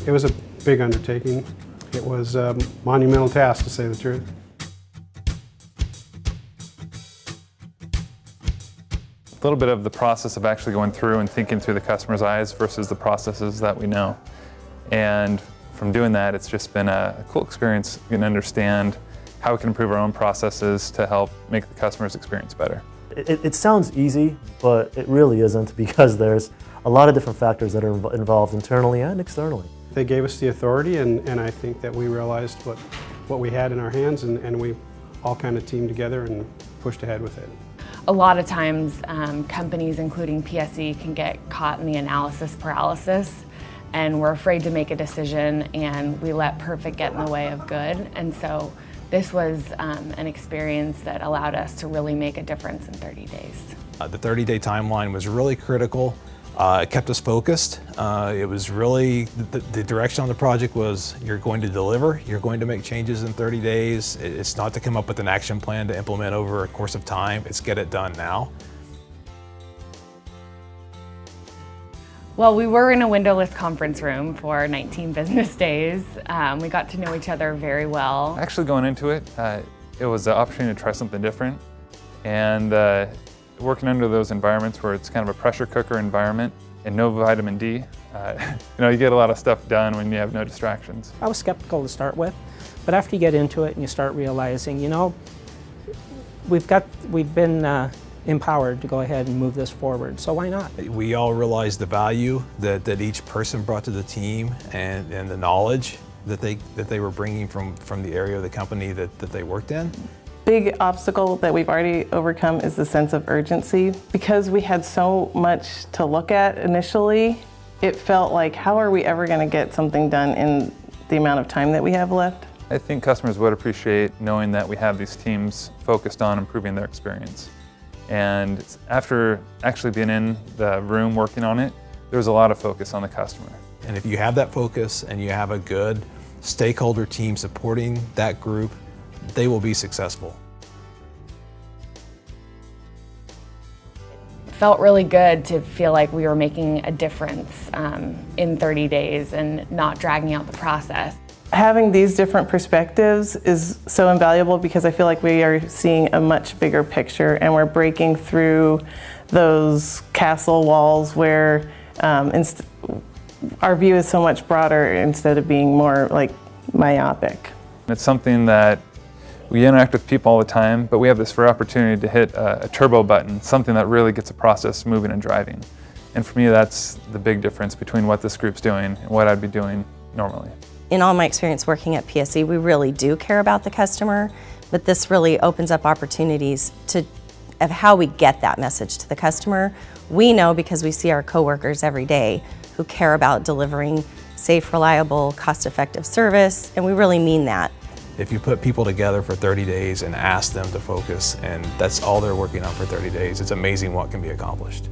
It was a big undertaking. It was a monumental task, to say the truth. A little bit of the process of actually going through and thinking through the customer's eyes versus the processes that we know. And from doing that, it's just been a cool experience. You can understand how we can improve our own processes to help make the customer's experience better. It sounds easy, but it really isn't, because there's a lot of different factors that are involved internally and externally. They gave us the authority, and I think that we realized what we had in our hands, and we all kind of teamed together and pushed ahead with it. A lot of times, companies, including PSE, can get caught in the analysis paralysis, and we're afraid to make a decision, and we let perfect get in the way of good. And so this was an experience that allowed us to really make a difference in 30 days. The 30-day timeline was really critical. It kept us focused. It was really, the direction on the project was, you're going to deliver, you're going to make changes in 30 days. It's not to come up with an action plan to implement over a course of time, it's get it done now. Well, we were in a windowless conference room for 19 business days. We got to know each other very well. Actually going into it, it was the opportunity to try something different. And working under those environments where it's kind of a pressure cooker environment and no vitamin D, you get a lot of stuff done when you have no distractions. I was skeptical to start with, but after you get into it and you start realizing, we've been empowered to go ahead and move this forward, so why not? We all realized the value that each person brought to the team, and the knowledge that they were bringing from the area of the company that they worked in. Big obstacle that we've already overcome is the sense of urgency. Because we had so much to look at initially, it felt like, how are we ever going to get something done in the amount of time that we have left? I think customers would appreciate knowing that we have these teams focused on improving their experience. And after actually being in the room working on it, there was a lot of focus on the customer. And if you have that focus and you have a good stakeholder team supporting that group, they will be successful. It felt really good to feel like we were making a difference in 30 days and not dragging out the process. Having these different perspectives is so invaluable, because I feel like we are seeing a much bigger picture, and we're breaking through those castle walls where our view is so much broader instead of being more like myopic. It's something that we interact with people all the time, but we have this rare opportunity to hit a turbo button, something that really gets a process moving and driving. And for me, that's the big difference between what this group's doing and what I'd be doing normally. In all my experience working at PSE, we really do care about the customer, but this really opens up opportunities of how we get that message to the customer. We know, because we see our coworkers every day who care about delivering safe, reliable, cost-effective service, and we really mean that. If you put people together for 30 days and ask them to focus, and that's all they're working on for 30 days, it's amazing what can be accomplished.